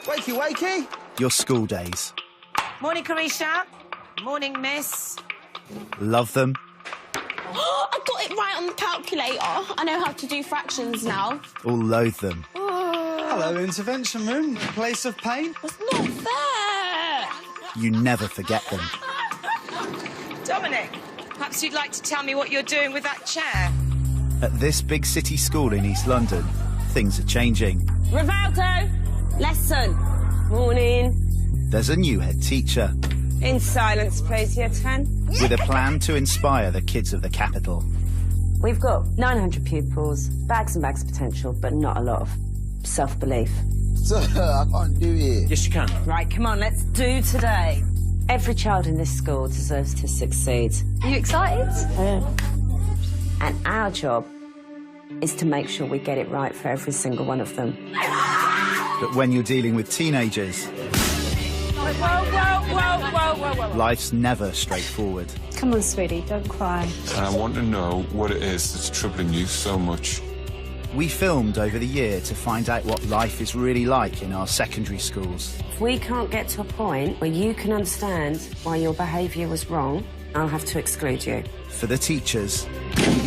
Wakey, wakey. Your school days. Morning, Carisha. Morning, miss. Love them. I got it right on the calculator. I know how to do fractions now. Or loathe them. Hello, intervention room. Place of pain. It's not fair. You never forget them. Dominic, perhaps you'd like to tell me what you're doing with that chair? At this big city school in East London, things are changing. Rivaldo, lesson. Morning. There's a new head teacher. In silence, please, year 10. With a plan to inspire the kids of the capital. We've got 900 pupils, bags and bags of potential, but not a lot of self-belief. Sir, I can't do it. Yes, you can. Right, come on, let's do today. Every child in this school deserves to succeed. Are you excited? And our job is to make sure we get it right for every single one of them. But when you're dealing with teenagers, Whoa. life's never straightforward. Come on, sweetie, don't cry. And I want to know what it is that's troubling you so much. We filmed over the year to find out what life is really like in our secondary schools. If we can't get to a point where you can understand why your behaviour was wrong, I'll have to exclude you. For the teachers.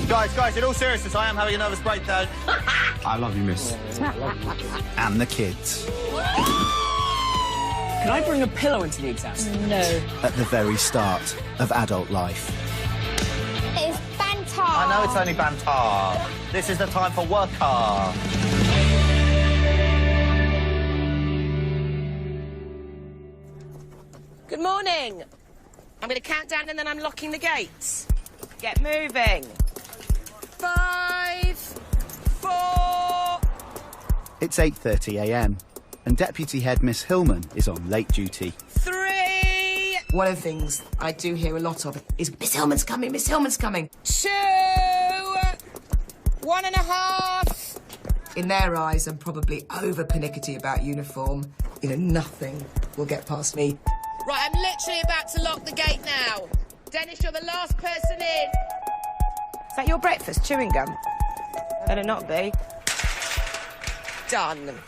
Guys, in all seriousness, I am having a nervous breakdown. I love you, miss. And the kids. Can I bring a pillow into the exam? No. At the very start of adult life. It's banter. I know it's only banter. This is the time for work hard. Good morning. I'm going to count down and then I'm locking the gates. Get moving. 5, 4... It's 8:30 a.m. and Deputy Head Miss Hillman is on late duty. 3... One of the things I do hear a lot of is, Miss Hillman's coming, Miss Hillman's coming. 2... 1.5... In their eyes, I'm probably over-pernickety about uniform. You know, nothing will get past me. Right, I'm literally about to lock the gate now. Dennis, you're the last person in. Is that your breakfast, chewing gum? Better not be. Done.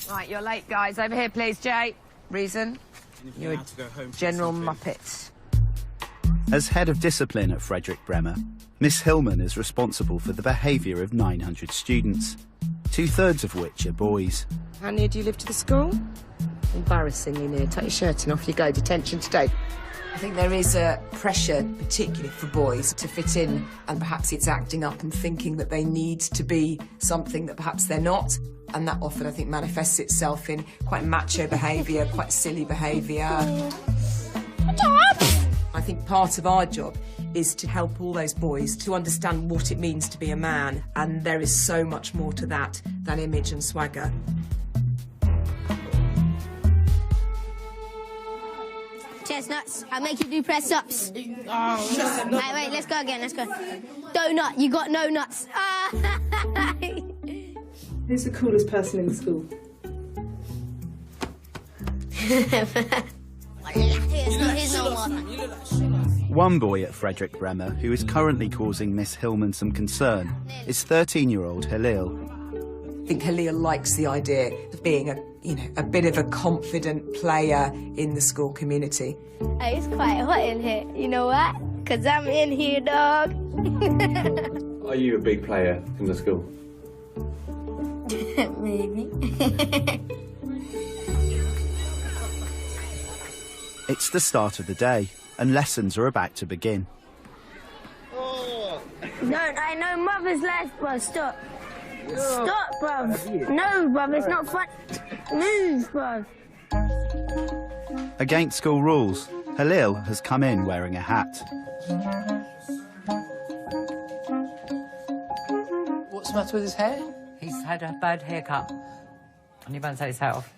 Right, you're late, guys. Over here, please, Jay. Reason? You're a general muppet. As head of discipline at Frederick Bremer, Miss Hillman is responsible for the behaviour of 900 students, 2/3 of which are boys. How near do you live to the school? Embarrassingly near. Take your shirt and off you go. Detention today. I think there is a pressure, particularly for boys, to fit in, and perhaps it's acting up and thinking that they need to be something that perhaps they're not. And that often, I think, manifests itself in quite macho behaviour, quite silly behaviour. I think part of our job is to help all those boys to understand what it means to be a man, and there is so much more to that than image and swagger. Chestnuts, I'll make you do press-ups. Oh, wait, let's go again, let's go. Donut, you got no nuts. Who's the coolest person in the school? Here's no more. One boy at Frederick Bremer who is currently causing Miss Hillman some concern is 13-year-old Halil. I think Halil likes the idea of being a bit of a confident player in the school community. Hey, it's quite hot in here. You know what? 'Cause I'm in here, dog. Are you a big player in the school? Maybe. It's the start of the day, and lessons are about to begin. No, I know mother's life, bro. Stop. Stop, bruv. No, bruv, it's not fun. Move, bruv. Against school rules, Halil has come in wearing a hat. What's the matter with his hair? He's had a bad haircut and he won't take his hat off.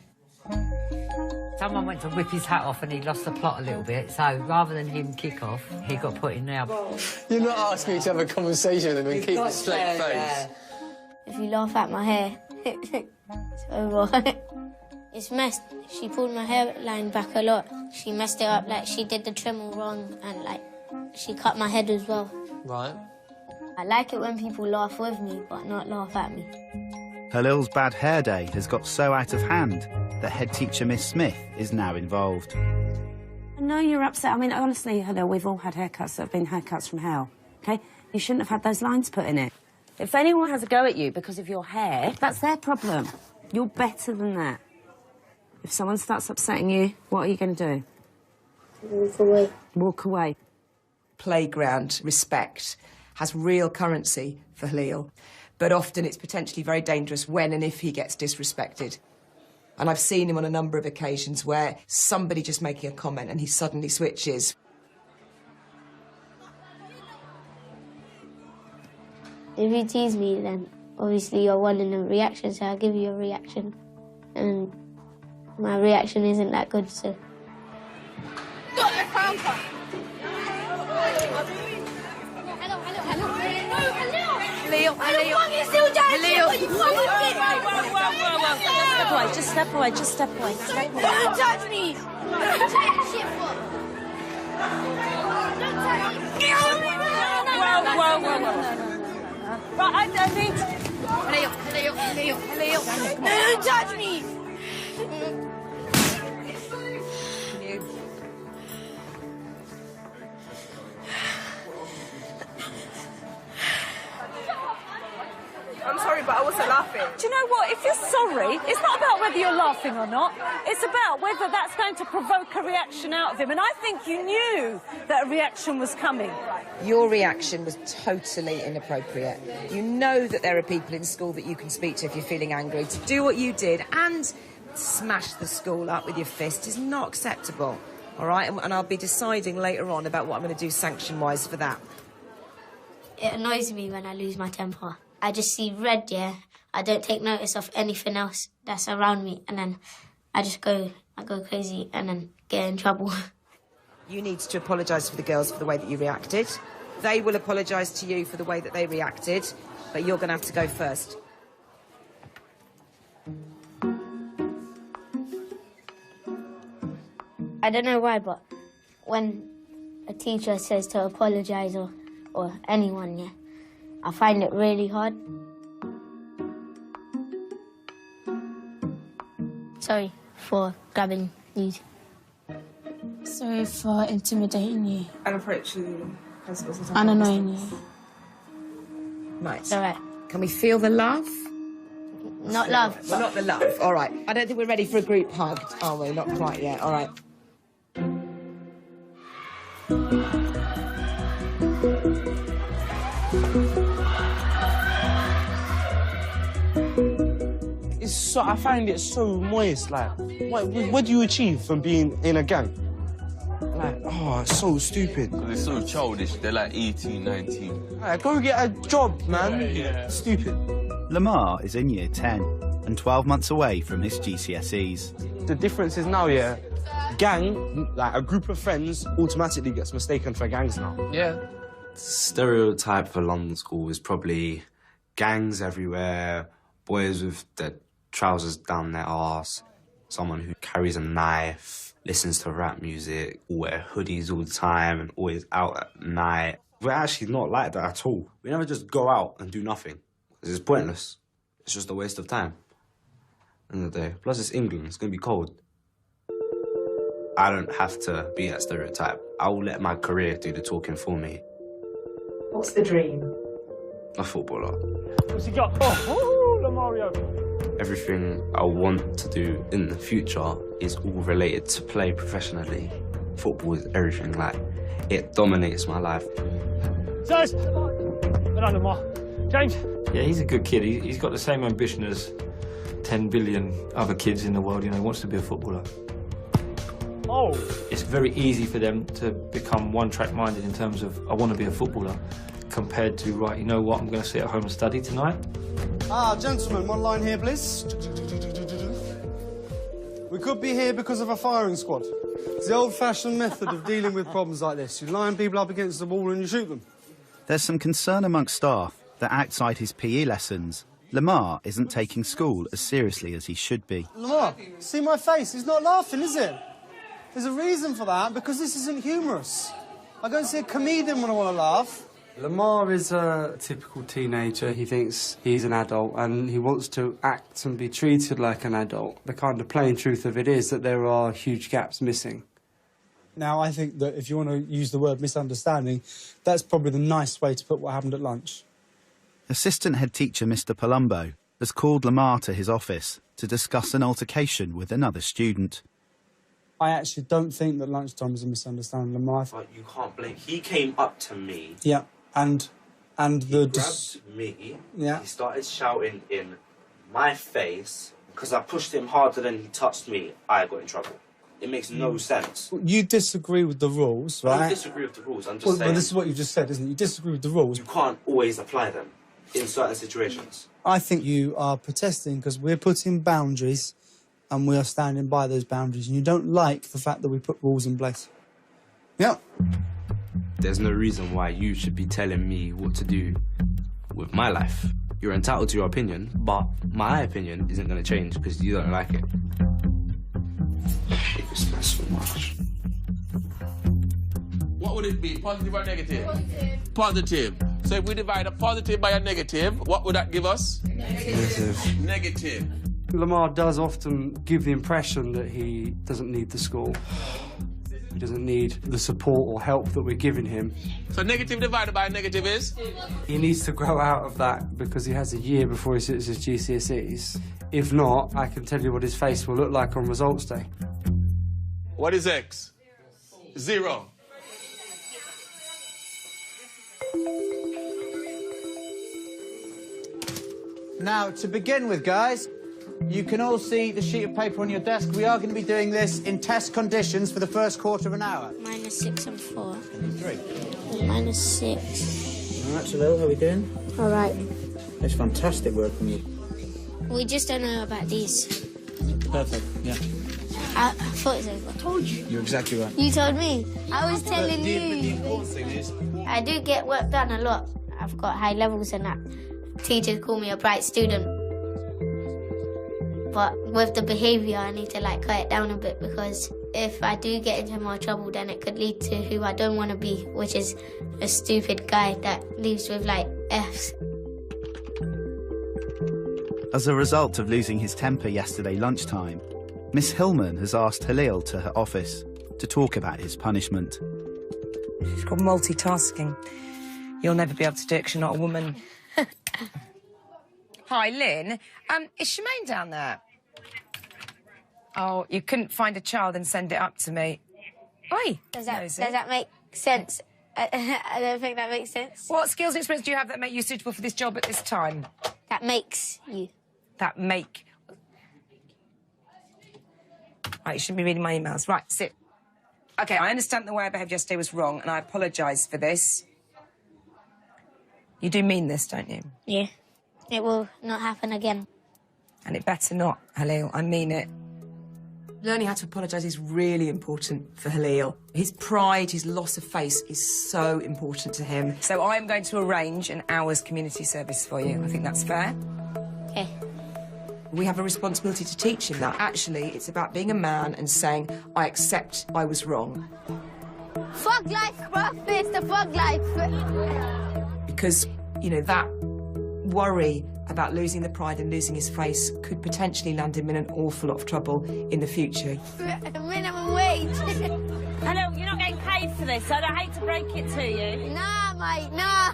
Someone went to whip his hat off and he lost the plot a little bit, so rather than him kick off, he got put in there. You're not asking me to have a conversation with him and keep a straight face. Yeah. If you laugh at my hair, it's over. It's messed. She pulled my hairline back a lot. She messed it up, like she did the trim all wrong, and like she cut my head as well. Right. I like it when people laugh with me, but not laugh at me. Halil's bad hair day has got so out of hand that head teacher Miss Smith is now involved. I know you're upset. I mean, honestly, Halil, we've all had haircuts that have been haircuts from hell, OK? You shouldn't have had those lines put in it. If anyone has a go at you because of your hair, that's their problem. You're better than that. If someone starts upsetting you, what are you going to do? Walk away. Walk away. Playground respect has real currency for Halil, but often it's potentially very dangerous when and if he gets disrespected. And I've seen him on a number of occasions where somebody just making a comment and he suddenly switches. If you tease me, then obviously you're wanting a reaction, so I'll give you a reaction. And my reaction isn't that good, so... Just step away. Don't touch me! Don't take shit for. Don't touch me! Right, I need... Halil. Don't touch me! I'm sorry, but I wasn't laughing. Do you know what? If you're sorry, it's not about whether you're laughing or not. It's about whether that's going to provoke a reaction out of him. And I think you knew that a reaction was coming. Your reaction was totally inappropriate. You know that there are people in school that you can speak to if you're feeling angry. To do what you did and smash the school up with your fist is not acceptable, all right? And I'll be deciding later on about what I'm going to do sanction-wise for that. It annoys me when I lose my temper. I just see red, yeah. I don't take notice of anything else that's around me, and then I go crazy and then get in trouble. You need to apologise for the girls for the way that you reacted. They will apologise to you for the way that they reacted, but you're going to have to go first. I don't know why, but when a teacher says to apologise or anyone, yeah, I find it really hard. Sorry for grabbing you. Sorry for intimidating you. And approaching you. And annoying you. Right. It's all right. Can we feel the love? Not love. Well, not the love. All right. I don't think we're ready for a group hug, are we? Not quite yet. All right. I find it so moist. Like, what do you achieve from being in a gang? Like, oh, it's so stupid. Because it's so childish. They're like 18, 19. Right, go get a job, man. Yeah. Stupid. Lamar is in year 10 and 12 months away from his GCSEs. The difference is now, yeah, gang, like a group of friends, automatically gets mistaken for gangs now. Yeah. Stereotype for London school is probably gangs everywhere, boys with their trousers down their arse, someone who carries a knife, listens to rap music, wear hoodies all the time and always out at night. We're actually not like that at all. We never just go out and do nothing. It's pointless. It's just a waste of time. End of the day. Plus it's England, it's gonna be cold. I don't have to be that stereotype. I will let my career do the talking for me. What's the dream? A footballer. What's he got? Oh, Lamario. Everything I want to do in the future is all related to play professionally. Football is everything, like, it dominates my life. James! Well done, Lamar. James? Yeah, he's a good kid. He's got the same ambition as 10 billion other kids in the world. You know, he wants to be a footballer. Oh! It's very easy for them to become one-track minded in terms of, I want to be a footballer, compared to, right, you know what, I'm going to sit at home and study tonight. Ah, gentlemen, one line here, please. We could be here because of a firing squad. It's the old-fashioned method of dealing with problems like this. You line people up against the wall and you shoot them. There's some concern amongst staff that outside his PE lessons, Lamar isn't taking school as seriously as he should be. Lamar, see my face? He's not laughing, is it? There's a reason for that, because this isn't humorous. I go and see a comedian when I want to laugh. Lamar is a typical teenager. He thinks he's an adult and he wants to act and be treated like an adult. The kind of plain truth of it is that there are huge gaps missing. Now, I think that if you want to use the word misunderstanding, that's probably the nice way to put what happened at lunch. Assistant head teacher Mr. Palumbo has called Lamar to his office to discuss an altercation with another student. I actually don't think that lunchtime was a misunderstanding, Lamar. But you can't blame. He came up to me. Yeah, and he grabbed me. Yeah. He started shouting in my face because I pushed him harder than he touched me. I got in trouble. It makes no sense. You disagree with the rules, right? I don't disagree with the rules. I'm just Well, saying. this is what you just said, isn't it? You disagree with the rules. You can't always apply them in certain situations. I think you are protesting because we're putting boundaries and we are standing by those boundaries, and you don't like the fact that we put rules in place. Yeah. There's no reason why you should be telling me what to do with my life. You're entitled to your opinion, but my opinion isn't going to change because you don't like it. I hate this man so much. What would it be, positive or negative? Positive. Positive. So if we divide a positive by a negative, what would that give us? Negative. Negative. Lamar does often give the impression that he doesn't need the school. He doesn't need the support or help that we're giving him. So negative divided by negative is? He needs to grow out of that because he has a year before he sits his GCSEs. If not, I can tell you what his face will look like on results day. What is X? 0. Now, to begin with, guys, you can all see the sheet of paper on your desk. We are going to be doing this in test conditions for the first quarter of an hour. -6 and 4. 3. -6. All right, Jalil, how are we doing? All right. It's fantastic work from you. We just don't know about these. Perfect, yeah. I thought it was over. I told you. You're exactly right. You told me. I was telling The you. important thing is... I do get work done a lot. I've got high levels and that. Teachers call me a bright student. But with the behaviour, I need to cut it down a bit because if I do get into more trouble, then it could lead to who I don't want to be, which is a stupid guy that leaves with Fs. As a result of losing his temper yesterday lunchtime, Miss Hillman has asked Halil to her office to talk about his punishment. It's called multitasking. You'll never be able to do it because you're not a woman. Hi, Lynn. Is Shemaine down there? Oh, you couldn't find a child and send it up to me. Oi! Does that make sense? I don't think that makes sense. What skills and experience do you have that make you suitable for this job at this time? That makes you. That make... Right, you shouldn't be reading my emails. Right, sit. OK, I understand the way I behaved yesterday was wrong, and I apologise for this. You do mean this, don't you? Yeah. It will not happen again. And it better not, Halil. I mean it. Learning how to apologise is really important for Halil. His pride, his loss of face is so important to him. So I am going to arrange an hour's community service for you. I think that's fair. Okay. We have a responsibility to teach him that. Actually, it's about being a man and saying, I accept I was wrong. Fuck life, bro. It's the fuck life. Because, you know, that worry about losing the pride and losing his face could potentially land him in an awful lot of trouble in the future. Minimum wage. Hello, you're not getting paid for this, so I hate to break it to you. Nah, mate, nah.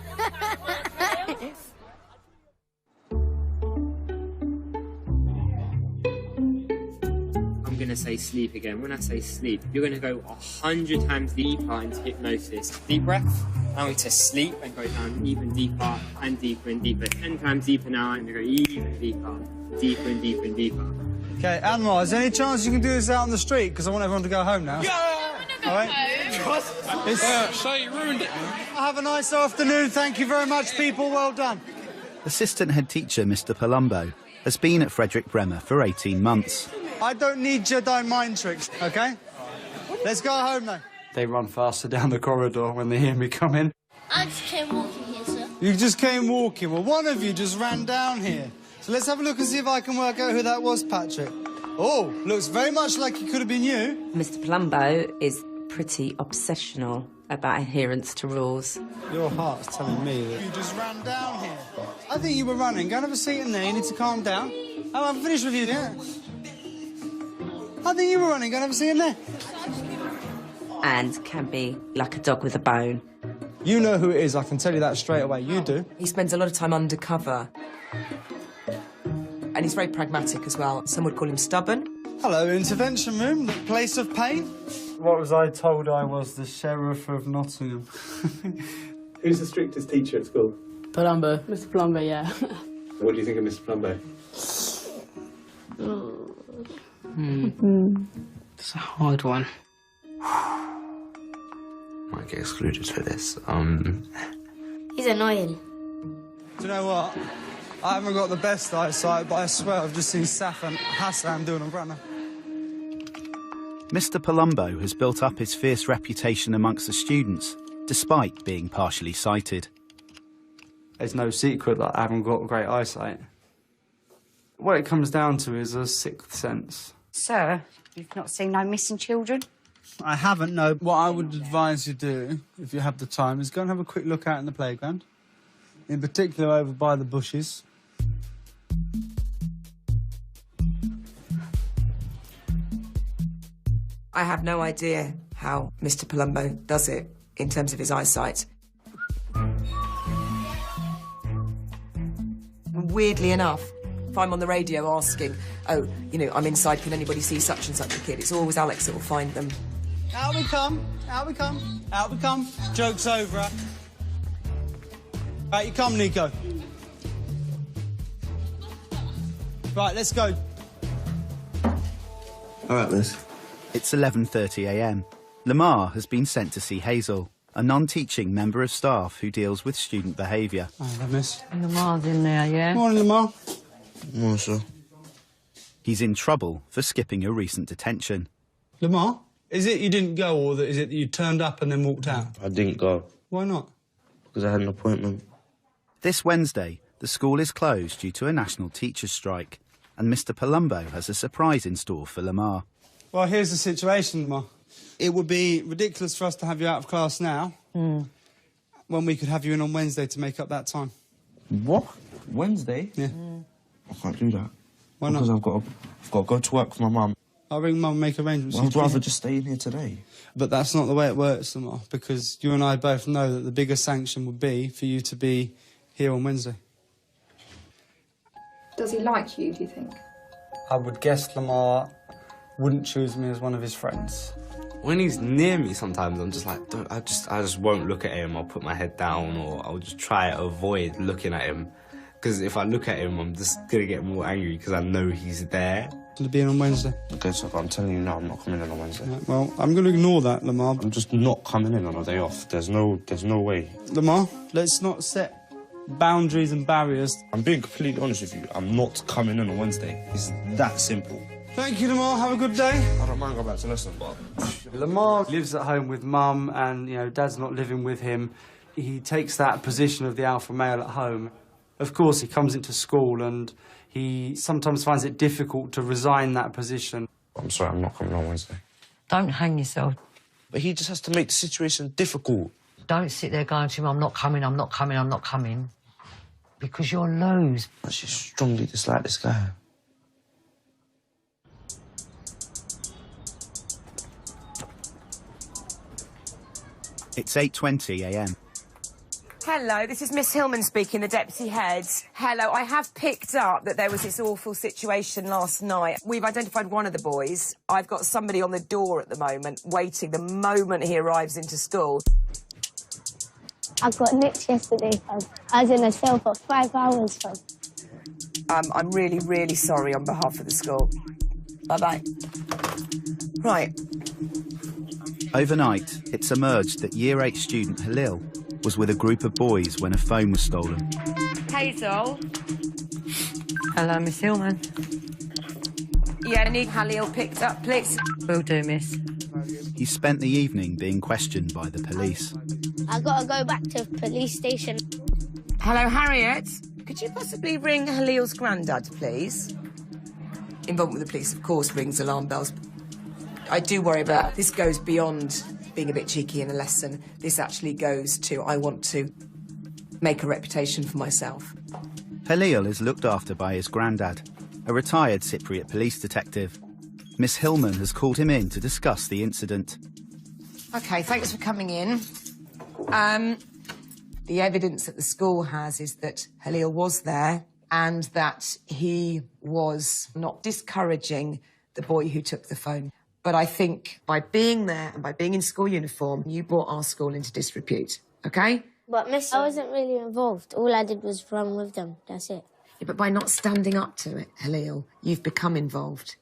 I'm going to say sleep again. When I say sleep, you're going to go 100 times deeper into hypnosis. Deep breath. Now into sleep and go down even deeper and deeper and deeper. 10 times deeper now and go even deeper. Deeper and deeper and deeper. OK, Anwar, is there any chance you can do this out on the street? Because I want everyone to go home now. Yeah! All right? So you ruined it. Have a nice afternoon. Thank you very much, people. Well done. Assistant head teacher Mr. Palumbo has been at Frederick Bremer for 18 months. I don't need Jedi mind tricks, OK? Let's go home now. They run faster down the corridor when they hear me come in. I just came walking here, sir. You just came walking. Well, one of you just ran down here. So let's have a look and see if I can work out who that was, Patrick. Oh, looks very much like it could have been you. Mr. Palumbo is pretty obsessional about adherence to rules. Your heart's telling me that... You just ran down here. I think you were running. Go and have a seat in there. You need to calm down. Oh, I'm finished with you, yeah. I think you were running. Go and have a seat in there. And can be like a dog with a bone. You know who it is, I can tell you that straight away. You do. He spends a lot of time undercover. And he's very pragmatic as well. Some would call him stubborn. Hello, intervention room, the place of pain. What was I told? I was the Sheriff of Nottingham. Who's the strictest teacher at school? Palumbo. Mr. Palumbo, yeah. What do you think of Mr. Palumbo? It's a hard one. Might get excluded for this. He's annoying. Do you know what? I haven't got the best eyesight, but I swear I've just seen Saf and Hassan doing a runner. Mr. Palumbo has built up his fierce reputation amongst the students, despite being partially sighted. It's no secret that I haven't got great eyesight. What it comes down to is a sixth sense. Sir, you've not seen no missing children? I haven't, no. What I would advise you do, if you have the time, is go and have a quick look out in the playground. In particular, over by the bushes. I have no idea how Mr. Palumbo does it in terms of his eyesight. Weirdly enough, if I'm on the radio asking, oh, you know, I'm inside, can anybody see such and such a kid? It's always Alex that will find them. Out we come, out we come, out we come. Joke's over. Right, you come, Nico. Right, let's go. All right, Liz. It's 11:30 a.m. Lamar has been sent to see Hazel, a non-teaching member of staff who deals with student behaviour. Hi, miss. Lamar's in there, yeah? Morning, Lamar. Morning, sir. He's in trouble for skipping a recent detention. Lamar, is it you didn't go, or is it that you turned up and then walked out? I didn't go. Why not? Because I had an appointment. This Wednesday, the school is closed due to a national teachers' strike, and Mr. Palumbo has a surprise in store for Lamar. Well, here's the situation, Lamar. It would be ridiculous for us to have you out of class now, when we could have you in on Wednesday to make up that time. What? Wednesday? Yeah. I can't do that. Why not? Because I've got to go to work for my mum. I'll ring Mum and make arrangements. Well, I'd rather just stay in here today. But that's not the way it works, Lamar, because you and I both know that the bigger sanction would be for you to be here on Wednesday. Does he like you, do you think? I would guess Lamar wouldn't choose me as one of his friends. When he's near me, sometimes I'm just like, I just won't look at him. I'll put my head down, or I'll just try to avoid looking at him. Because if I look at him, I'm just gonna get more angry because I know he's there. To be in on Wednesday. Okay, so I'm telling you now, I'm not coming in on Wednesday. Right, well, I'm going to ignore that, Lamar. I'm just not coming in on a day off. There's no way. Lamar, let's not set boundaries and barriers. I'm being completely honest with you. I'm not coming in on Wednesday. It's that simple. Thank you, Lamar. Have a good day. I don't mind going back to lesson, but... Lamar lives at home with Mum and, you know, Dad's not living with him. He takes that position of the alpha male at home. Of course, he comes into school and he sometimes finds it difficult to resign that position. I'm sorry, I'm not coming on Wednesday. Don't hang yourself. But he just has to make the situation difficult. Don't sit there going to him, I'm not coming, I'm not coming, I'm not coming. Because you'll lose. I just strongly dislike this guy. It's 8:20 a.m. Hello, this is Miss Hillman speaking, the deputy head. Hello, I have picked up that there was this awful situation last night. We've identified one of the boys. I've got somebody on the door at the moment, waiting the moment he arrives into school. I got nicked yesterday, fam. I was in a cell for 5 hours, fam. I'm really, really sorry on behalf of the school. Bye-bye. Right. Overnight, it's emerged that Year 8 student Halil was with a group of boys when a phone was stolen. Hazel. Hello, Miss Hillman. Yeah, I need Halil picked up, please. Will do, miss. He spent the evening being questioned by the police. I gotta go back to the police station. Hello, Harriet. Could you possibly ring Halil's granddad, please? Involvement with the police, of course, rings alarm bells. I do worry about this goes beyond being a bit cheeky in a lesson. This actually goes to, I want to make a reputation for myself. Halil is looked after by his granddad, a retired Cypriot police detective. Miss Hillman has called him in to discuss the incident. OK, thanks for coming in. The evidence that the school has is that Halil was there and that he was not discouraging the boy who took the phone. But I think by being there and by being in school uniform, you brought our school into disrepute, OK? But Miss, I wasn't really involved. All I did was run with them. That's it. Yeah, but by not standing up to it, Halil, you've become involved.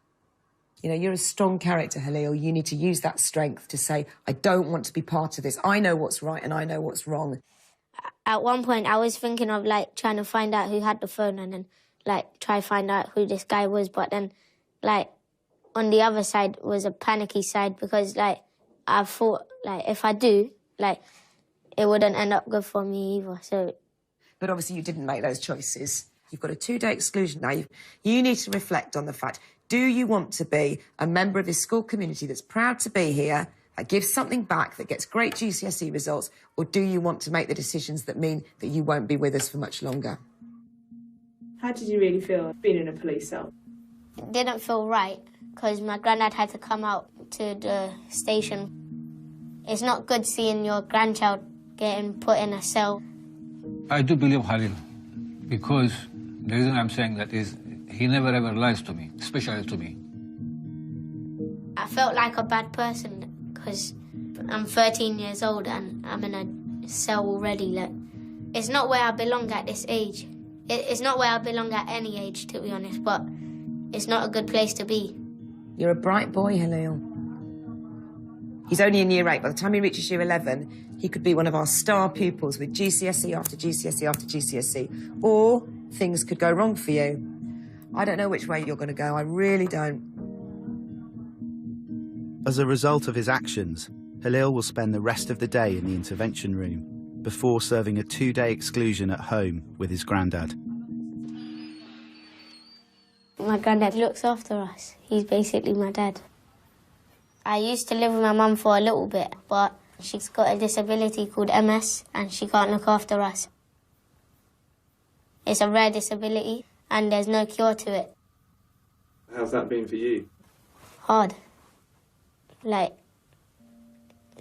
You know, you're a strong character, Halil. You need to use that strength to say, I don't want to be part of this. I know what's right and I know what's wrong. At one point, I was thinking of, like, trying to find out who had the phone and then, like, try to find out who this guy was. But then, like, on the other side was a panicky side because, like, I thought, like, if I do, like, it wouldn't end up good for me either, so... But obviously you didn't make those choices. You've got a 2-day exclusion now. You need to reflect on the fact, do you want to be a member of this school community that's proud to be here, that gives something back, that gets great GCSE results, or do you want to make the decisions that mean that you won't be with us for much longer? How did you really feel being in a police cell? It didn't feel right, because my granddad had to come out to the station. It's not good seeing your grandchild getting put in a cell. I do believe Halil, because the reason I'm saying that is he never ever lies to me, especially to me. I felt like a bad person because I'm 13 years old and I'm in a cell already. Like, it's not where I belong at this age. It's not where I belong at any age, to be honest, but it's not a good place to be. You're a bright boy, Halil. He's only in year 8. By the time he reaches year 11, he could be one of our star pupils with GCSE after GCSE after GCSE. Or things could go wrong for you. I don't know which way you're going to go. I really don't. As a result of his actions, Halil will spend the rest of the day in the intervention room before serving a 2-day exclusion at home with his granddad. My granddad looks after us. He's basically my dad. I used to live with my mum for a little bit, but she's got a disability called MS and she can't look after us. It's a rare disability and there's no cure to it. How's that been for you? Hard. Like,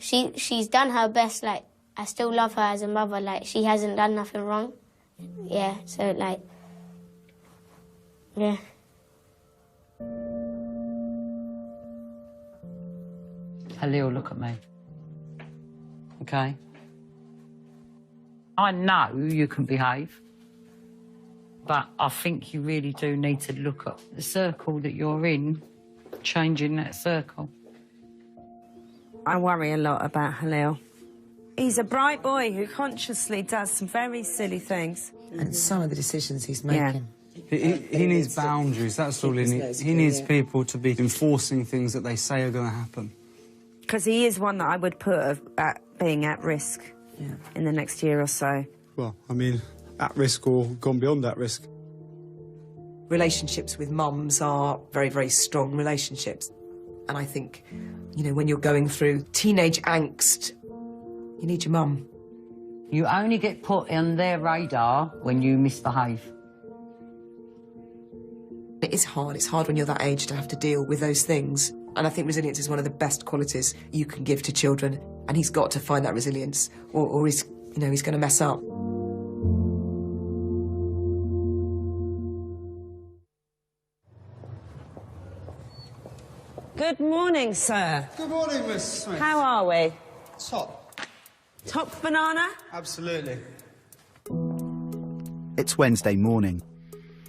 she's done her best, like, I still love her as a mother, like, she hasn't done nothing wrong. Yeah, so, like, yeah. Halil, look at me. OK? I know you can behave, but I think you really do need to look at the circle that you're in, changing that circle. I worry a lot about Halil. He's a bright boy who consciously does some very silly things. And some of the decisions he's making. Yeah. He needs boundaries, that's all he needs. He needs people to be enforcing things that they say are going to happen. Because he is one that I would put at being at risk in the next year or so. Well, I mean, at risk or gone beyond that risk. Relationships with mums are very, very strong relationships. And I think, you know, when you're going through teenage angst, you need your mum. You only get put on their radar when you misbehave. It is hard. It's hard when you're that age to have to deal with those things. And I think resilience is one of the best qualities you can give to children. And he's got to find that resilience, or he's, you know, he's going to mess up. Good morning, sir. Good morning, Miss Smith. How are we? Top. Top banana? Absolutely. It's Wednesday morning,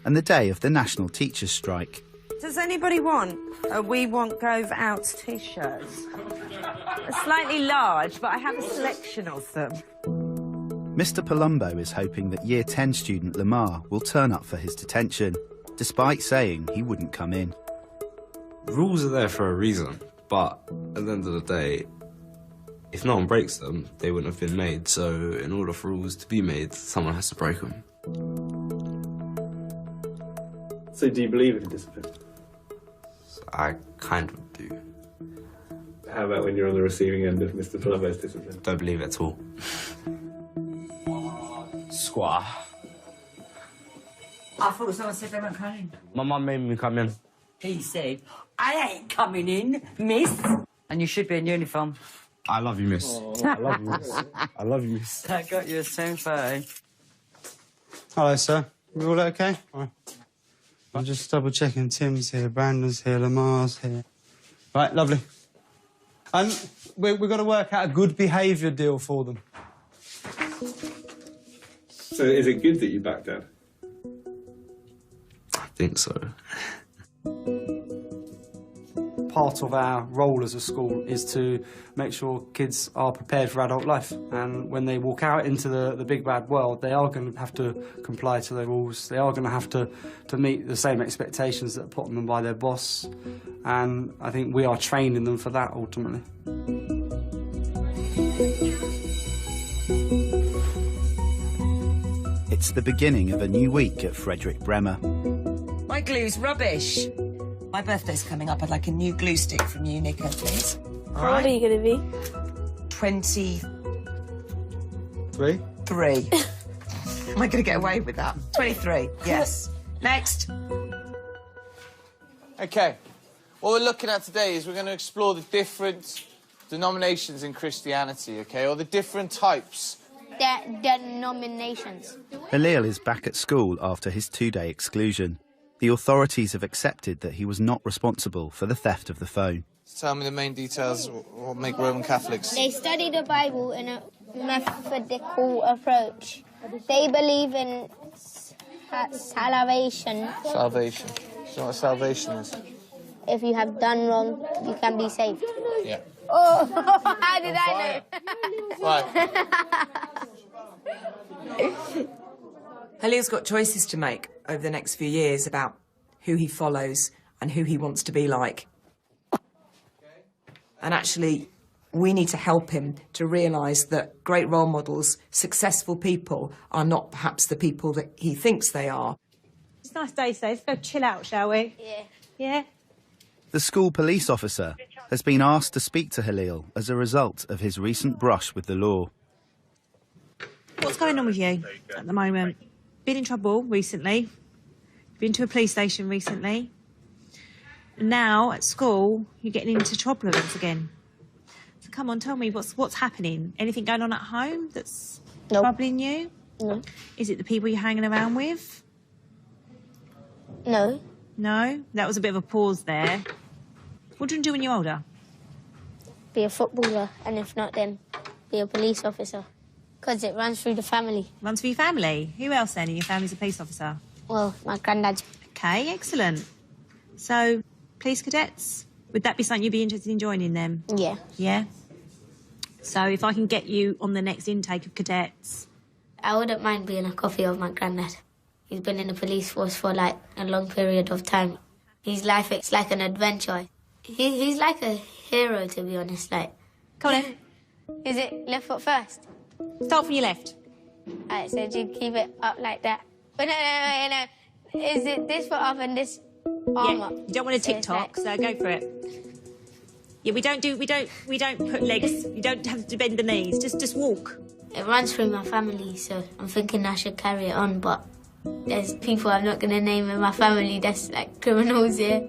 and the day of the National Teachers' Strike. Does anybody want a We Want Gove Out t-shirts? They're slightly large, but I have a selection of them. Mr. Palumbo is hoping that Year 10 student Lamar will turn up for his detention, despite saying he wouldn't come in. Rules are there for a reason, but at the end of the day, if no one breaks them, they wouldn't have been made. So in order for rules to be made, someone has to break them. So do you believe in discipline? I kind of do. How about when you're on the receiving end of Mr. Plumbo's discipline? Don't believe it at all. Squatter. I thought someone said they weren't coming. My mum made me come in. He said, I ain't coming in, miss. And you should be in uniform. I love you, miss. Oh, I love you, miss. I love you, miss. That got you a 10:30. Hello, sir. We all okay? Right. I'm just double checking. Tim's here, Brandon's here, Lamar's here. Right, lovely. We've got to work out a good behaviour deal for them. So is it good that you backed Dad? I think so. Part of our role as a school is to make sure kids are prepared for adult life, and when they walk out into the big bad world, they are going to have to comply to their rules. They are going to have to meet the same expectations that are put on them by their boss, and I think we are training them for that ultimately. It's the beginning of a new week at Frederick Bremer. My glue's rubbish. My birthday's coming up. I'd like a new glue stick from you, Nico, please. How old are you going to be? 23. Three? Am I going to get away with that? 23, yes. Next. Okay. What we're looking at today is we're going to explore the different denominations in Christianity, okay, or the different types. Denominations. Halil is back at school after his 2-day exclusion. The authorities have accepted that he was not responsible for the theft of the phone. Tell me the main details of what make Roman Catholics. They study the Bible in a methodical approach. They believe in salvation. Salvation. Do you know what salvation is? If you have done wrong, you can be saved. Yeah. Oh, how did I know? Right. Halil's got choices to make over the next few years about who he follows and who he wants to be like. And actually, we need to help him to realise that great role models, successful people, are not perhaps the people that he thinks they are. It's a nice day today. Let's go chill out, shall we? Yeah. Yeah? The school police officer has been asked to speak to Halil as a result of his recent brush with the law. What's going on with you at the moment? Been in trouble recently? Been to a police station recently? Now, at school, you're getting into problems again. So come on, tell me, what's happening? Anything going on at home that's troubling you? No. Is it the people you're hanging around with? No. No? That was a bit of a pause there. What do you want to do when you're older? Be a footballer, and if not, then be a police officer. Because it runs through the family. Runs through your family? Who else then in your family's a police officer? Well, my granddad. OK, excellent. So, police cadets, would that be something you'd be interested in joining them? Yeah. Yeah? So if I can get you on the next intake of cadets... I wouldn't mind being a copy of my granddad. He's been in the police force for, like, a long period of time. His life, it's like an adventure. He's like a hero, to be honest, like... Come on, Is it left foot first? Start from your left. Alright, so do you keep it up like that? But no. Is it this foot up and this arm up? You don't want to TikTok, so go for it. Yeah, we don't put legs. You don't have to bend the knees. Just walk. It runs through my family, so I'm thinking I should carry it on, but there's people I'm not going to name in my family that's like criminals here.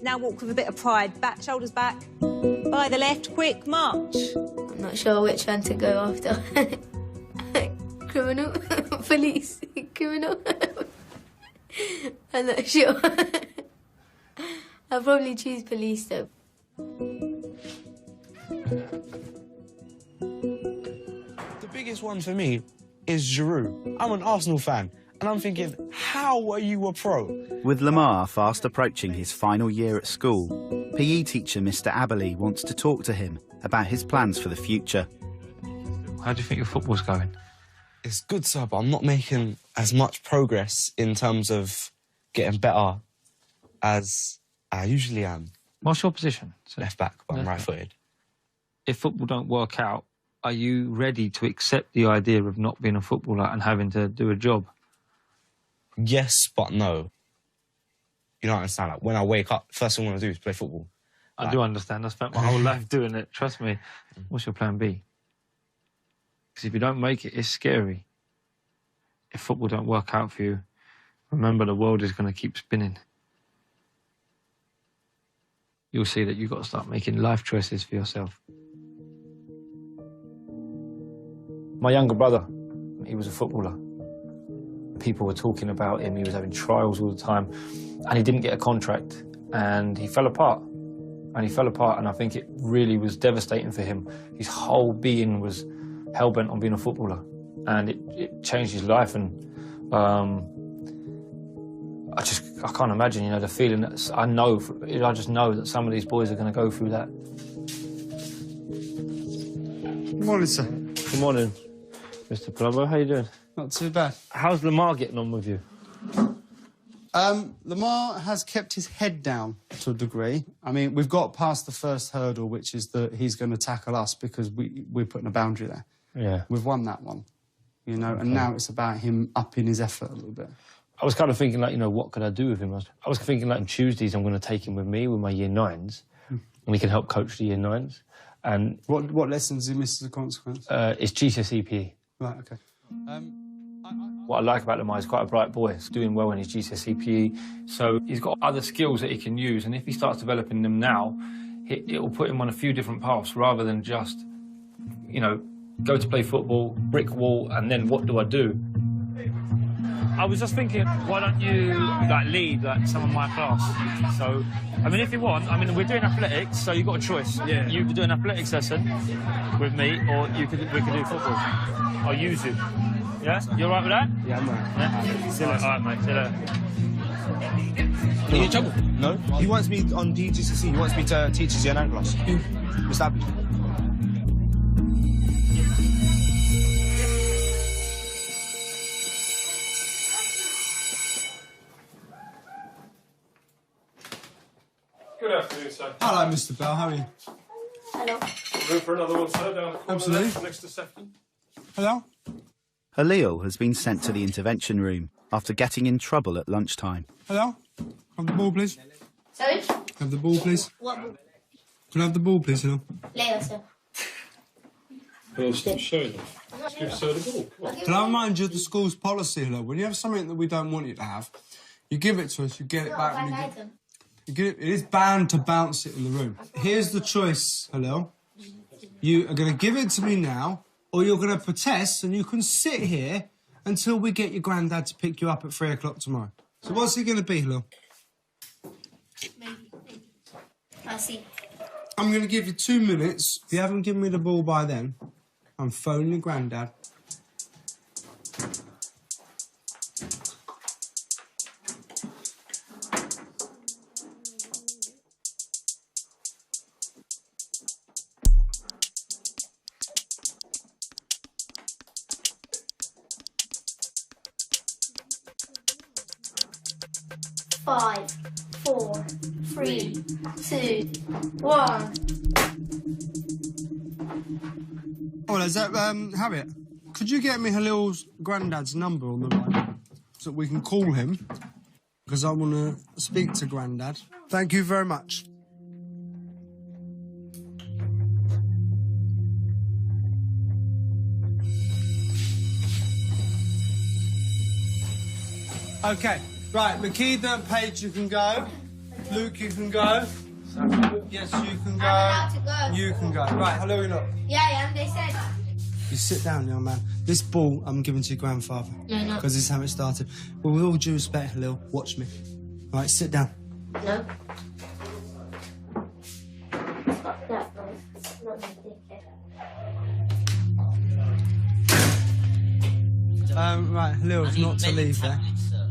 Now walk with a bit of pride. Back, shoulders back. By the left, quick, march. I'm not sure which one to go after. Criminal? Police? Criminal? I'm not sure. I'll probably choose police, though. The biggest one for me is Giroud. I'm an Arsenal fan, and I'm thinking, how are you a pro? With Lamar fast approaching his final year at school, PE teacher Mr. Aberley wants to talk to him about his plans for the future. How do you think your football's going? It's good, sir, but I'm not making as much progress in terms of getting better as I usually am. What's your position? Left back, but I'm right-footed. If football don't work out, are you ready to accept the idea of not being a footballer and having to do a job? Yes, but no. You don't understand. Like, when I wake up, first thing I want to do is play football. I do understand. I spent my whole life doing it. Trust me. What's your plan B? Because if you don't make it, it's scary. If football don't work out for you, remember the world is going to keep spinning. You'll see that you've got to start making life choices for yourself. My younger brother, he was a footballer. People were talking about him, he was having trials all the time, and he didn't get a contract, and he fell apart. And he fell apart, and I think it really was devastating for him. His whole being was hell-bent on being a footballer, and it changed his life, and I can't imagine, you know, the feeling that I just know that some of these boys are going to go through that. Good morning, sir. Good morning, Mr. Plumber. How you doing? Not too bad. How's Lamar getting on with you? Lamar has kept his head down to a degree. I mean, we've got past the first hurdle, which is that he's going to tackle us because we're putting a boundary there. Yeah. We've won that one, you know, and now it's about him upping his effort a little bit. I was kind of thinking, like, you know, what could I do with him? I was thinking, like, on Tuesdays, I'm going to take him with me with my year 9s, and we can help coach the year 9s. And what lessons he misses as a consequence? It's GCSE PE. Right, OK. What I like about Lamar is quite a bright boy. He's doing well in his GCSE PE, so he's got other skills that he can use, and if he starts developing them now, it will put him on a few different paths rather than just, you know, go to play football, brick wall, and then what do I do? I was just thinking, why don't you, like, lead, like, some of my class? So, I mean, if you want, I mean, we're doing athletics, so you've got a choice. Yeah. You could do an athletics lesson with me, or we could do football. I'll use you. Yeah? You all right with that? Yeah, I'm right. Yeah? See you later. All right, mate. See you later. Are you in trouble? No. He wants me on DGCC. He wants me to teach his year 9 class. Mr. Abbey. Good afternoon, sir. Hello, Mr. Bell. How are you? Hello. Room for another one, sir, down the corner. Absolutely. There, next to Sefton. Hello. Halil has been sent to the intervention room after getting in trouble at lunchtime. Hello. Have the ball, please. Sorry? Have the ball, please. What ball? Can I have the ball, please, hello? Later, sir. Well, stop showing them. Just give sir the ball. Come on. Can I remind you of the school's policy, hello? When you have something that we don't want you to have, you give it to us, you get it back. When you get it is banned to bounce it in the room. Here's the choice, hello. You are going to give it to me now, or you're going to protest, and you can sit here until we get your granddad to pick you up at 3 o'clock tomorrow. So what's it going to be, hello? Maybe. I see. I'm going to give you 2 minutes. If you haven't given me the ball by then, I'm phoning your granddad. Five, 4, 3, 2, 1. Oh, is that, Harriet? Could you get me Halil's granddad's number on the line so that we can call him? Because I want to speak to granddad. Thank you very much. OK. Right, Makeda, Paige, you can go. Luke, you can go. Yes, you can go. I'm allowed to go. You can go. Right, hello, you're not. Yeah, I am. They said. You sit down, young man. This ball I'm giving to your grandfather. No, no. Because this is how it started. But with all due respect, Halil, watch me. All right, sit down. No. Fuck that, bro. Not my dickhead. Right, Halil's not to leave there.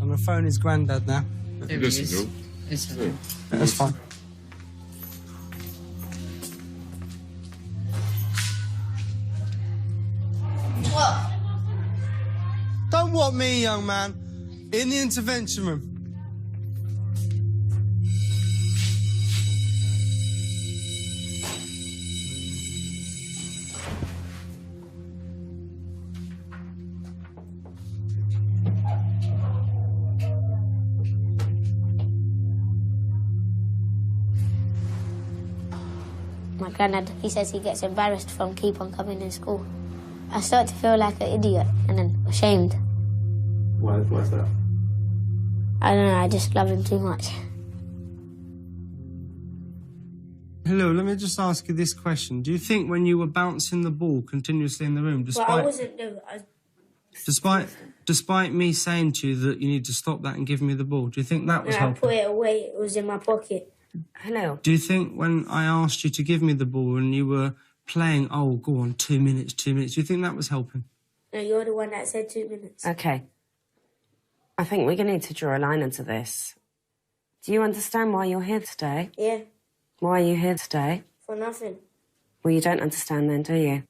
I'm going to phone his granddad now. Listen, Lou. That's fine. What? Don't want me, young man. In the intervention room. My granddad, he says he gets embarrassed from keep on coming to school. I start to feel like an idiot and then ashamed. Why's that? I don't know, I just love him too much. Hello, let me just ask you this question. Do you think when you were bouncing the ball continuously in the room, despite me saying to you that you need to stop that and give me the ball, do you think that was I helping? put it away, it was in my pocket. Hello. Do you think when I asked you to give me the ball and you were playing, oh, go on, 2 minutes, do you think that was helping? No, you're the one that said 2 minutes. Okay. I think we're going to need to draw a line into this. Do you understand why you're here today? Yeah, Why are you here today? for nothing. Well, you don't understand then, do you?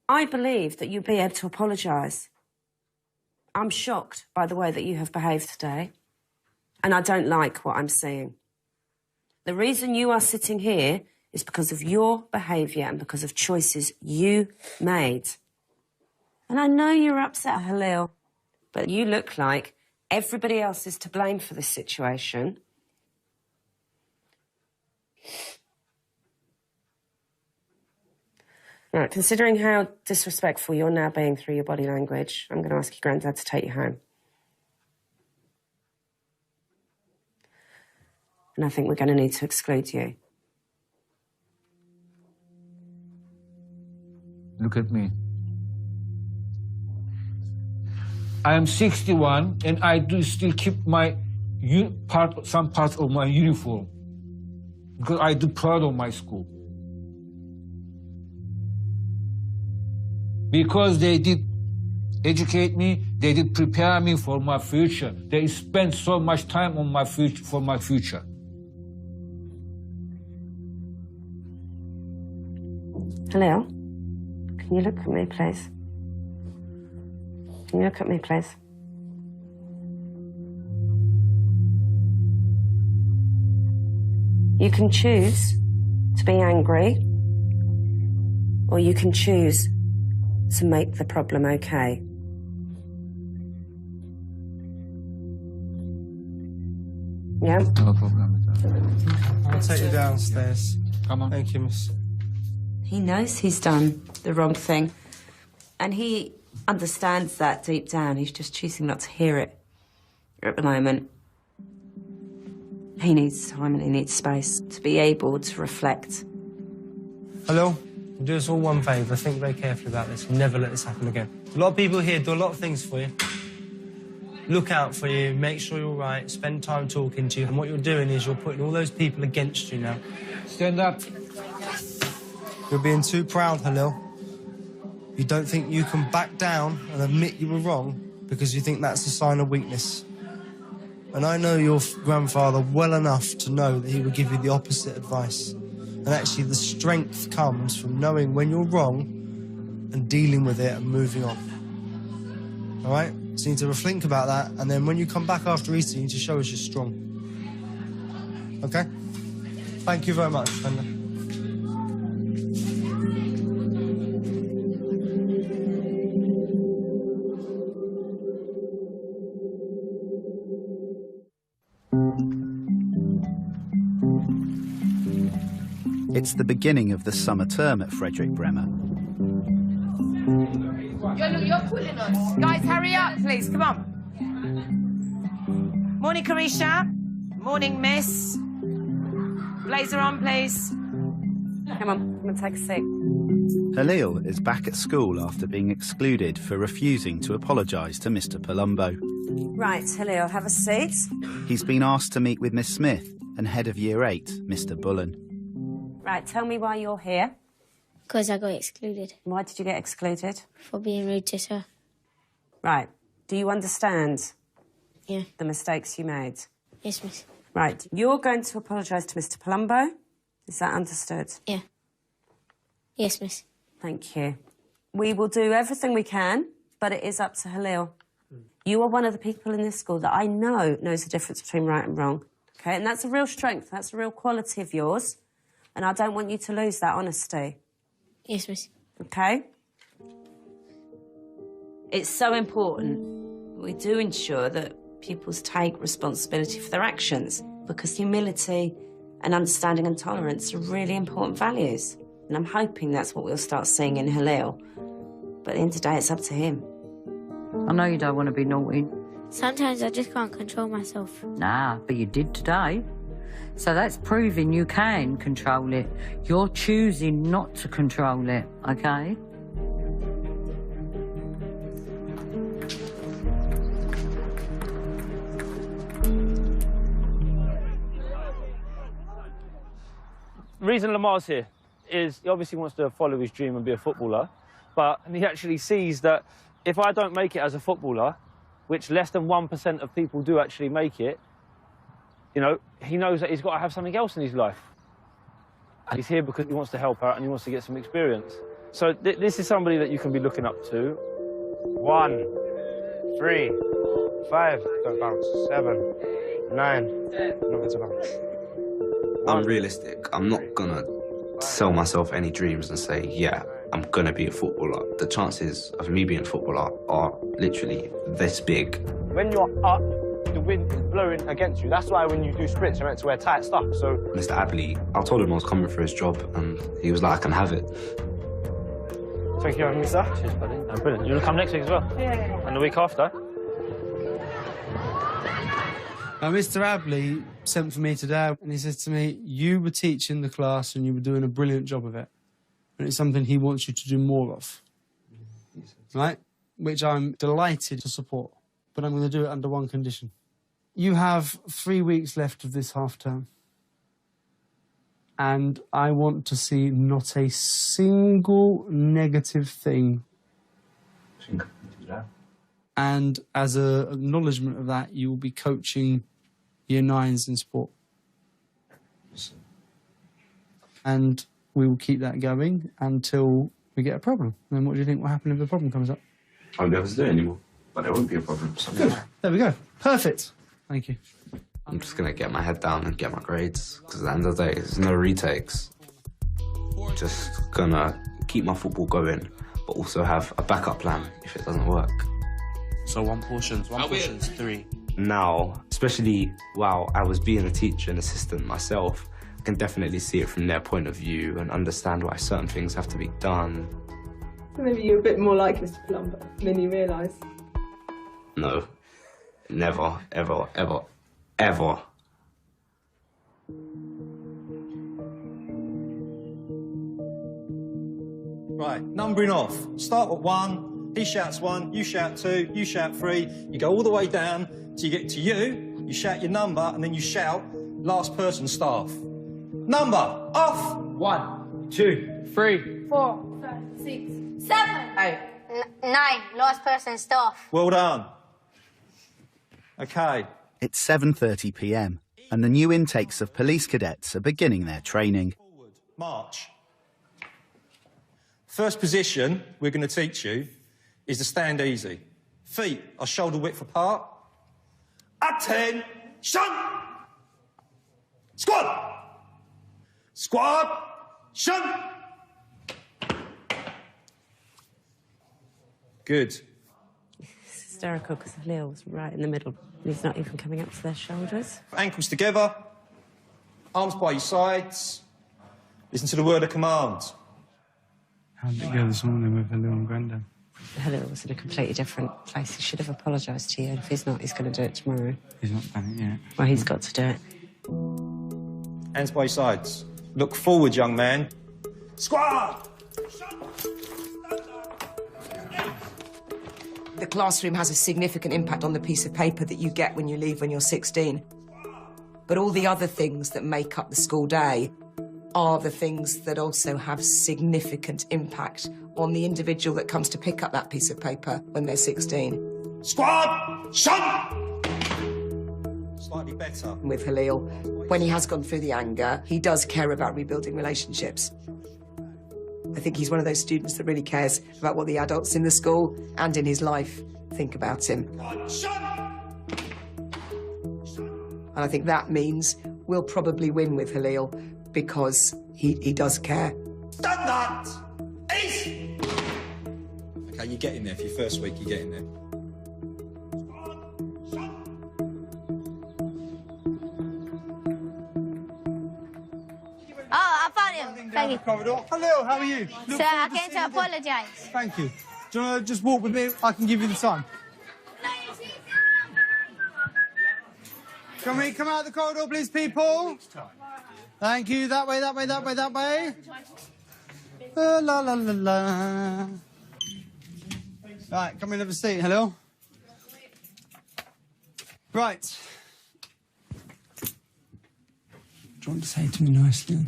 I believe that you'll be able to apologise. I'm shocked by the way that you have behaved today, and I don't like what I'm seeing. The reason you are sitting here is because of your behaviour and because of choices you made. And I know you're upset, Halil, but you look like everybody else is to blame for this situation. Right, considering how disrespectful you're now being through your body language, I'm going to ask your granddad to take you home. And I think we're going to need to exclude you. Look at me. I am 61 and I do still keep my some parts of my uniform because I do proud of my school. Because they did educate me, they did prepare me for my future. They spent so much time on my future, for my future. Hello? Can you look at me, please? Can you look at me, please? You can choose to be angry, or you can choose to make the problem okay. Yeah? No problem. I'll take you downstairs. Come on. Thank you, miss. He knows he's done the wrong thing, and he understands that deep down. He's just choosing not to hear it at the moment. He needs time and he needs space to be able to reflect. Hello? Do us all one favour. Think very carefully about this. Never let this happen again. A lot of people here do a lot of things for you. Look out for you, make sure you're right, spend time talking to you. And what you're doing is you're putting all those people against you now. Stand up. You're being too proud, Halil. You don't think you can back down and admit you were wrong because you think that's a sign of weakness. And I know your grandfather well enough to know that he would give you the opposite advice. And actually the strength comes from knowing when you're wrong and dealing with it and moving on. All right? So you need to think about that, and then when you come back after Easter, you need to show us you're strong. Okay? Thank you very much, Fender. It's the beginning of the summer term at Frederick Bremer. You're pulling us. Guys, hurry up, please. Come on. Morning, Carisha. Morning, Miss. Blazer on, please. Come on, I'm gonna take a seat. Halil is back at school after being excluded for refusing to apologise to Mr. Palumbo. Right, Halil, have a seat. He's been asked to meet with Miss Smith and Head of Year 8, Mr. Bullen. Right, tell me why you're here. Because I got excluded. Why did you get excluded? For being rude to her. Right, do you understand? Yeah. The mistakes you made? Yes, miss. Right, you're going to apologise to Mr. Palumbo. Is that understood? Yeah. Yes, miss. Thank you. We will do everything we can, but it is up to Halil. You are one of the people in this school that I know knows the difference between right and wrong. Okay, and that's a real strength, that's a real quality of yours, and I don't want you to lose that honesty. Yes, miss. Okay? It's so important we do ensure that pupils take responsibility for their actions, because humility and understanding and tolerance are really important values. And I'm hoping that's what we'll start seeing in Halil. But at the end of the day, it's up to him. I know you don't want to be naughty. Sometimes I just can't control myself. Nah, but you did today. So that's proving you can control it. You're choosing not to control it, okay? The reason Lamar's here is he obviously wants to follow his dream and be a footballer, but he actually sees that if I don't make it as a footballer, which less than 1% of people do actually make it, you know, he knows that he's got to have something else in his life. He's here because he wants to help out and he wants to get some experience. So this is somebody that you can be looking up to. 1, 3, 5, don't bounce, 7, 9, nothing to bounce. I'm realistic. I'm not gonna sell myself any dreams and say, yeah, I'm gonna be a footballer. The chances of me being a footballer are literally this big. When you're up, the wind is blowing against you. That's why when you do sprints, you're meant to wear tight stuff. So Mr. Abley, I told him I was coming for his job and he was like, I can have it. Thank you for having me, sir. Cheers, buddy. No, brilliant. You want to come next week as well? Yeah. And the week after? Mr. Abley sent for me today and he says to me, you were teaching the class and you were doing a brilliant job of it. And it's something he wants you to do more of. Right? Which I'm delighted to support. But I'm going to do it under one condition. You have 3 weeks left of this half term. And I want to see not a single negative thing. And as an acknowledgement of that, you will be coaching Year 9s in sport. And we will keep that going until we get a problem. And then what do you think will happen if the problem comes up? I won't be able to do it anymore, but there won't be a problem. So good. There we go. Perfect. Thank you. I'm just going to get my head down and get my grades, because at the end of the day, there's no retakes. Just going to keep my football going, but also have a backup plan if it doesn't work. So one portion's 3. Now, especially while I was being a teacher and assistant myself, I can definitely see it from their point of view and understand why certain things have to be done. So maybe you're a bit more like Mr. Plumber than you realise. No. Never, ever, ever, ever. Right, numbering off. Start at 1, he shouts 1, you shout 2, you shout 3, you go all the way down till you get to you shout your number, and then you shout last person staff. Number, off! 1, 2, 3, 4, 5, 6, 7, 8, 9. Last person staff. Well done. Okay. It's 7:30 p.m. and the new intakes of police cadets are beginning their training. March. First position we're going to teach you is to stand easy. Feet are shoulder width apart. Attention! Squad! Squad! Good. It's hysterical because Halil's right in the middle. He's not even coming up to their shoulders. Ankles together. Arms by your sides. Listen to the word of command. How did it go this morning with Halil and Grandad? Halil was in a completely different place. He should have apologised to you, and if he's not, he's going to do it tomorrow. He's not done it yet. Well, he's got to do it. Hands by your sides. Look forward, young man. Squad! The classroom has a significant impact on the piece of paper that you get when you leave when you're 16. But all the other things that make up the school day are the things that also have significant impact on the individual that comes to pick up that piece of paper when they're 16. Squad! Shut! Slightly better. With Halil, when he has gone through the anger, he does care about rebuilding relationships. I think he's one of those students that really cares about what the adults in the school and in his life think about him. And I think that means we'll probably win with Halil because he does care. Done that! Easy! Okay, you get in there for your first week, you get in there. Brilliant. Thank you. Corridor. Hello, how are you? Sir, I came to apologise. Thank you. Do you want to just walk with me? I can give you the time. Can we come out the corridor, please, people? Thank you. That way, that way, that way, that way. La la la la. Right, come in, have a seat. Hello. Right. Do you want to say to me nicely?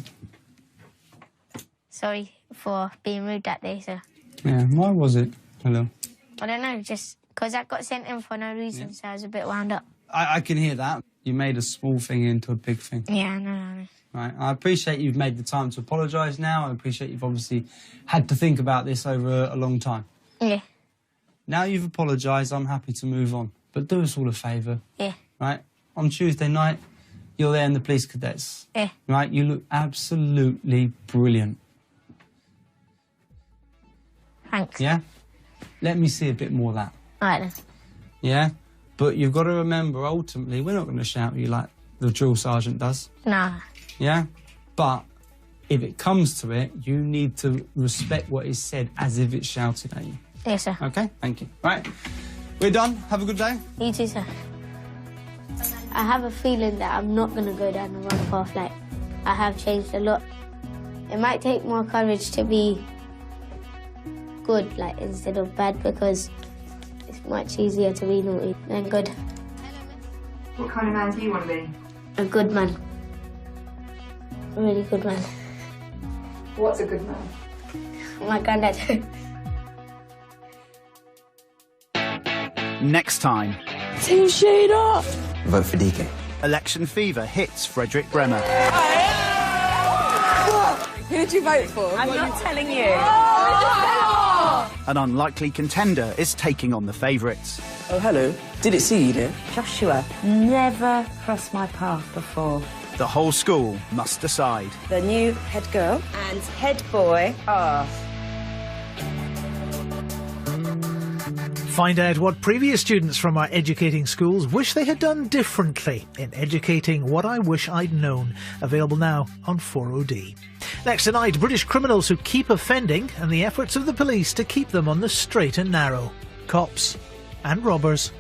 Sorry for being rude that day, sir. Yeah, why was it? Hello. I don't know, just because I got sent in for no reason, so I was a bit wound up. I can hear that. You made a small thing into a big thing. Yeah, no. Right, I appreciate you've made the time to apologise now. I appreciate you've obviously had to think about this over a long time. Yeah. Now you've apologised, I'm happy to move on. But do us all a favour. Yeah. Right? On Tuesday night, you're there in the police cadets. Yeah. Right? You look absolutely brilliant. Thanks. Yeah? Let me see a bit more of that. All right, then. Yeah? But you've got to remember, ultimately, we're not going to shout at you like the drill sergeant does. Nah. Yeah? But if it comes to it, you need to respect what is said as if it's shouted at you. Yes, sir. OK? Thank you. Right. We're done. Have a good day. You too, sir. I have a feeling that I'm not going to go down the wrong path. Like, I have changed a lot. It might take more courage to be good, like, instead of bad, because it's much easier to be naughty than good. What kind of man do you want to be? A good man. A really good man. What's a good man? My granddad. Next time. Team Sheena! Vote for DK. Election fever hits Frederick Bremer. Who did you vote for? I'm not telling you. An unlikely contender is taking on the favourites. Oh, hello. Did it see you there? Joshua, never crossed my path before. The whole school must decide. The new head girl and head boy are... Find out what previous students from our educating schools wish they had done differently in Educating What I Wish I'd Known, available now on 4OD. Next tonight, British criminals who keep offending and the efforts of the police to keep them on the straight and narrow. Cops and robbers.